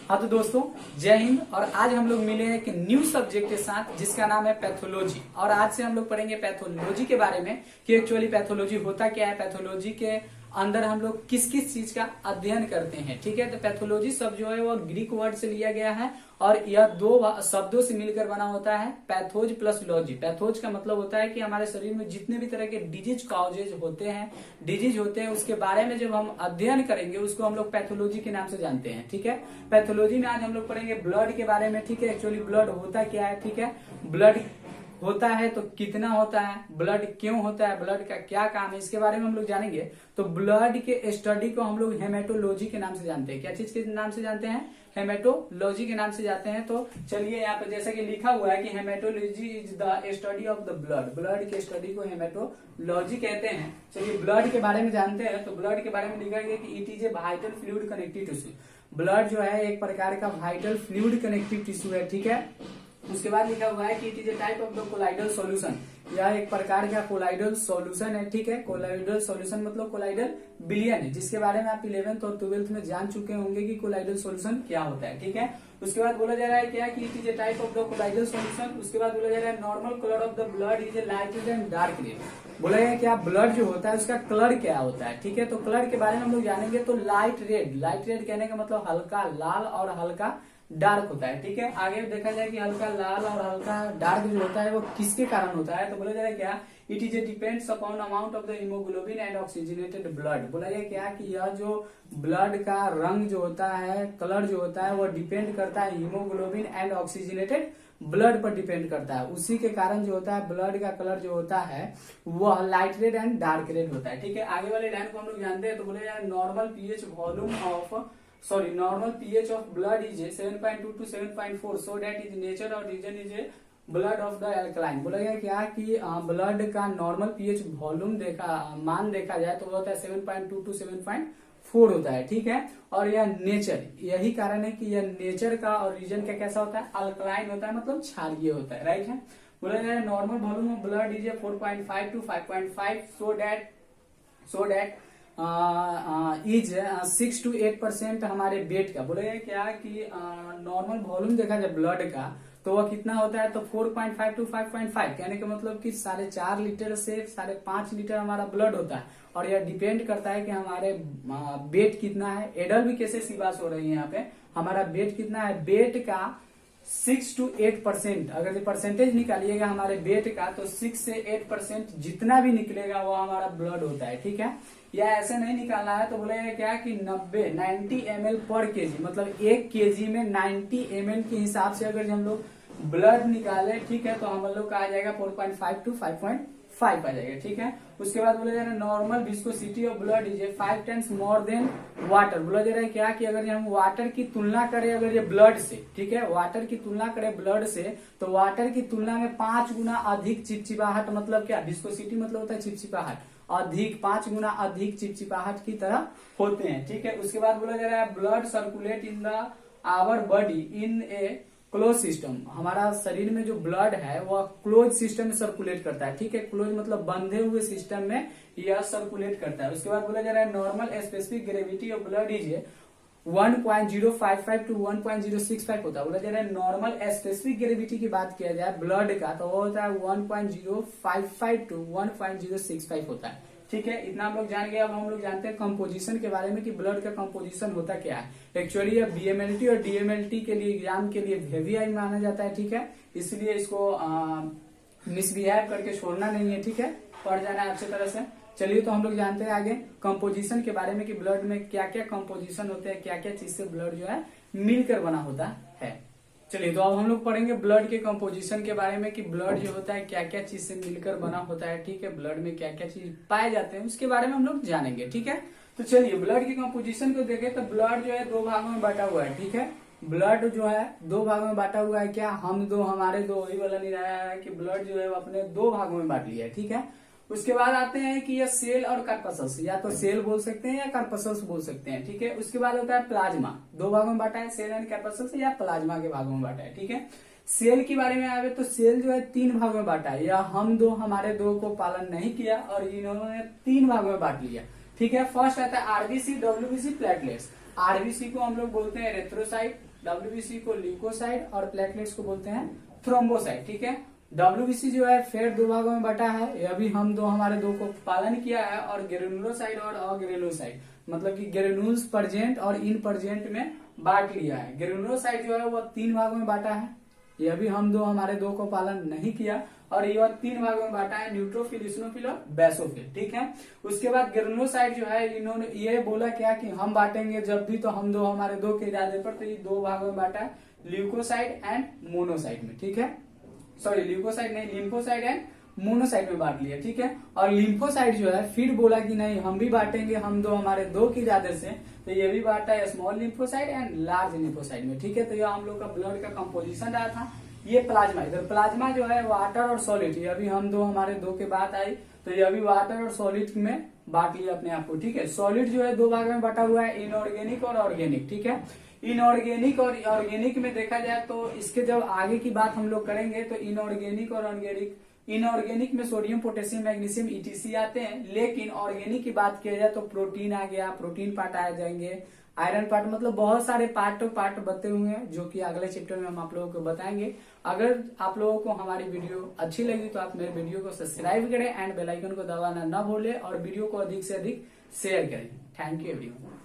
हाँ तो दोस्तों, जय हिंद। और आज हम लोग मिले हैं एक न्यू सब्जेक्ट के साथ जिसका नाम है पैथोलॉजी। और आज से हम लोग पढ़ेंगे पैथोलॉजी के बारे में कि एक्चुअली पैथोलॉजी होता क्या है, पैथोलॉजी के अंदर हम लोग किस किस चीज का अध्ययन करते हैं। ठीक है, तो पैथोलॉजी शब्द जो है वो ग्रीक वर्ड से लिया गया है और यह दो शब्दों से मिलकर बना होता है, पैथोज प्लस लॉजी। पैथोज का मतलब होता है कि हमारे शरीर में जितने भी तरह के डिजीज कॉजेज होते हैं उसके बारे में जब हम अध्ययन करेंगे उसको हम लोग पैथोलॉजी के नाम से जानते हैं। ठीक है, पैथोलॉजी में आज हम लोग पढ़ेंगे ब्लड के बारे में। ठीक है, एक्चुअली ब्लड होता क्या है। ठीक है, ब्लड होता है तो कितना होता है, ब्लड क्यों होता है, ब्लड का क्या काम है, इसके बारे में हम लोग जानेंगे। तो ब्लड के स्टडी को हम लोग हेमेटोलॉजी के नाम से जानते हैं। क्या चीज के नाम से जानते हैं? हेमेटोलॉजी के नाम से जाते हैं। तो चलिए यहाँ पे जैसा कि लिखा हुआ है कि haematology is the study of the blood. Blood के स्टडी को हेमेटोलॉजी कहते हैं। चलिए ब्लड के बारे में जानते हैं। तो ब्लड के बारे में लिखा गया कि it is a vital fluid connective tissue. Blood जो है एक प्रकार का वाइटल फ्लूइड कनेक्टिव टिश्यू है। ठीक है, उसके बाद लिखा हुआ है कि it is a type of the colloidal solution. यह एक प्रकार का कोलाइडल सॉल्यूशन है। ठीक है, कोलाइडल सॉल्यूशन मतलब कोलाइडल विलयन है, जिसके बारे में आप 11th और 12th में जान चुके होंगे कि कोलाइडल सॉल्यूशन क्या होता है। ठीक है, उसके बाद बोला जा रहा है क्या कि it is a type of the colloidal solution. उसके बाद बोला जा रहा है normal colour of the blood is a light red and dark red. बोला गया क्या ब्लड जो होता है उसका कलर क्या होता है। ठीक है, तो कलर के बारे में हम लोग जानेंगे। तो लाइट रेड कहने का मतलब हल्का लाल और हल्का डार्क होता है। ठीक है, आगे देखा जाए कि हल्का लाल और हल्का डार्क जो होता है वो किसके कारण होता है। तो बोला जाए क्या it is a depends upon amount of the haemoglobin and oxygenated blood. बोला जाए क्या कि यह जो ब्लड का रंग जो होता है, कलर जो होता है वो डिपेंड करता है हीमोग्लोबिन एंड ऑक्सीजनेटेड ब्लड पर डिपेंड करता है। उसी के कारण जो होता है ब्लड का कलर जो होता है वह light red and dark red होता है। ठीक है, आगे वाले लाइन को हम लोग जानते हैं। तो बोले जाए normal pH of blood is 7.2 to 7.4 so that is nature or region is a blood of the alkaline। बोला गया क्या कि ब्लड का नॉर्मल पीएच वॉल्यूम मान देखा जाए तो वो होता है 7.2 to 7.4 होता है। ठीक है, और यह नेचर, यही कारण है कि यह नेचर का और रीजन का कैसा होता है, अल्कलाइन होता है, मतलब क्षारीय होता है। राइट है, बोला गया normal volume of blood is 4.5 to 5.5 so that is 6 to 8% हमारे वेट का। बोले क्या कि नॉर्मल वॉल्यूम देखा जाए ब्लड का तो वह कितना होता है, तो 4.5 to 5.5 कहने का मतलब कि 4.5 लीटर से 5.5 लीटर हमारा ब्लड होता है। और यह डिपेंड करता है कि हमारे वेट कितना है। एडल्ट भी कैसे सी बात हो रही है यहाँ पे, हमारा वेट कितना है, वेट का 6 to 8%। अगर परसेंटेज निकालिएगा हमारे वेट का तो 6 से 8% जितना भी निकलेगा वो हमारा ब्लड होता है। ठीक है, या ऐसे नहीं निकालना है तो बोलेगा क्या कि 90 ml पर केजी, मतलब 1 केजी में 90 ml के हिसाब से अगर हम लोग ब्लड निकाले, ठीक है, तो हम लोग का आ जाएगा 4.5 to 5.5 आ जाएगा। ठीक है, उसके बाद बोला जा रहा है normal viscosity of blood is 5 times more than water. बोला जा रहा है क्या कि अगर हम वाटर की तुलना करें अगर ये ब्लड से, ठीक है, वाटर की तुलना करें ब्लड से तो वाटर की तुलना में 5 गुना अधिक चिपचिपाहट, मतलब क्या, विस्कोसिटी मतलब होता है चिपचिपाहट, अधिक 5 गुना अधिक चिपचिपाहट की तरह होते हैं। ठीक है, उसके बाद बोला जा रहा है blood circulate in the our body in a close system. हमारा शरीर में जो ब्लड है वह क्लोज सिस्टम में सर्कुलेट करता है। ठीक है, क्लोज मतलब बंधे हुए सिस्टम में यह सर्कुलेट करता है। उसके बाद बोला जा रहा है normal specific gravity of blood is 1.055 to 1.065 होता है। बोला जा रहा है नॉर्मल स्पेसिफिक ग्रेविटी की बात किया जाए ब्लड का तो वो होता है 1.055 to 1.065 होता है। ठीक है, इतना हम लोग जान गए। अब हम लोग जानते हैं कंपोजिशन के बारे में कि ब्लड का कंपोजिशन होता क्या है। एक्चुअली ये बीएमएलटी और डीएमएलटी के लिए एग्जाम के लिए हेवी आई माना जाता है। ठीक है, इसलिए इसको मिसबिहेव करके छोड़ना नहीं है। ठीक है, पढ़ जाना है अच्छी तरह से। चलिए तो हम लोग जानते हैं आगे कंपोजिशन के बारे में कि ब्लड में क्या क्या कंपोजिशन होते हैं, क्या क्या चीज से ब्लड जो है मिलकर बना होता है। चलिए तो अब हम लोग पढ़ेंगे ब्लड के कंपोजिशन के बारे में कि ब्लड जो होता है क्या क्या चीज से मिलकर बना होता है। ठीक है, ब्लड में क्या क्या चीज पाए जाते हैं उसके बारे में हम लोग जानेंगे। ठीक है, तो चलिए ब्लड की कंपोजिशन को देखें तो ब्लड जो है 2 भागों में बांटा हुआ है। ठीक है, ब्लड जो है 2 भागों में बांटा हुआ है। क्या हम 2 हमारे 2 वही वाला नहीं रहा है कि ब्लड जो है वो अपने 2 भागों में बांट लिया है। ठीक है, उसके बाद आते हैं कि यह सेल और कार्पसल्स, या तो सेल बोल सकते हैं या कार्पसल्स बोल सकते हैं। ठीक है, उसके बाद होता है प्लाज्मा। 2 भागों में बांटा है, सेल एंड कार्पसल्स, या प्लाज्मा के भागों में बांटा है। ठीक है, सेल के बारे में आवे तो सेल जो है 3 भागों में बांटा है, या हम 2 हमारे 2 को पालन नहीं किया और इन्होंने 3 भागों में बांट लिया। ठीक है, फर्स्ट आता है आरबीसी, डब्ल्यूबीसी, प्लेटलेट्स। आरबीसी को हम लोग बोलते हैं एरिथ्रोसाइट, डब्ल्यूबीसी को ल्यूकोसाइट और प्लेटलेट्स को बोलते हैं थ्रोम्बोसाइट। ठीक है, डब्ल्यूबीसी जो है फिर दो भागों में बटा है, अभी हम हमारे दो को पालन किया है, और ग्रेनुलोसाइट और अग्रेनुलोसाइट मतलब कि ग्रेनुल्स परजेंट और इन परजेंट में बांट लिया है। ग्रेनुलोसाइट जो है वो 3 भागों में बांटा है, ये भी हम हमारे दो को पालन नहीं किया, और ये 3 भागों में बांटा है, न्यूट्रोफिल, इसिनोफिल और बेसोफिल। ठीक है, उसके बाद ग्रेनुलोसाइट जो है इन्होंने ये बोला क्या कि हम बांटेंगे जब भी तो हम हमारे दो के इरादे पर, तो ये 2 भागों में बांटा है, ल्यूकोसाइट एंड मोनोसाइट में। ठीक है, सॉरी ल्यूकोसाइट नहीं, लिम्फोसाइट एंड मोनोसाइट में बांट लिया। ठीक है, और लिम्फोसाइट जो है फिर बोला कि नहीं हम भी बांटेंगे हम हमारे दो के इरादे से, तो ये भी बांटा है small lymphocyte and large lymphocyte में। ठीक है, तो ये हम लोग का ब्लड का कंपोजिशन रहा था। ये प्लाज्मा, इधर प्लाज्मा जो है वाटर और सॉलिड, ये अभी हम हमारे दो के बात आई, तो ये अभी वाटर और सॉलिड में बांट लिया अपने आप को। ठीक है, सॉलिड जो है 2 भाग में बटा हुआ है, इनऑर्गेनिक और ऑर्गेनिक। ठीक है, इनऑर्गेनिक और ऑर्गेनिक में देखा जाए तो इसके जब आगे की बात हम लोग करेंगे तो इनऑर्गेनिक और ऑर्गेनिक, इनऑर्गेनिक में सोडियम, पोटेशियम, मैग्नीशियम, ईटीसी आते हैं, लेकिन ऑर्गेनिक की बात किया जाए तो प्रोटीन आ गया, प्रोटीन पार्ट आ जाएंगे, आयरन पार्ट, मतलब बहुत सारे पार्ट बते हुए हैं जो कि अगले चैप्टर में हम आप लोगों को बताएंगे। अगर आप लोगों को हमारी वीडियो अच्छी लगी तो आप मेरे वीडियो को सब्सक्राइब करें एंड बेल आइकन को दबाना न भूलें, और वीडियो को अधिक से अधिक शेयर करें। Thank you everyone.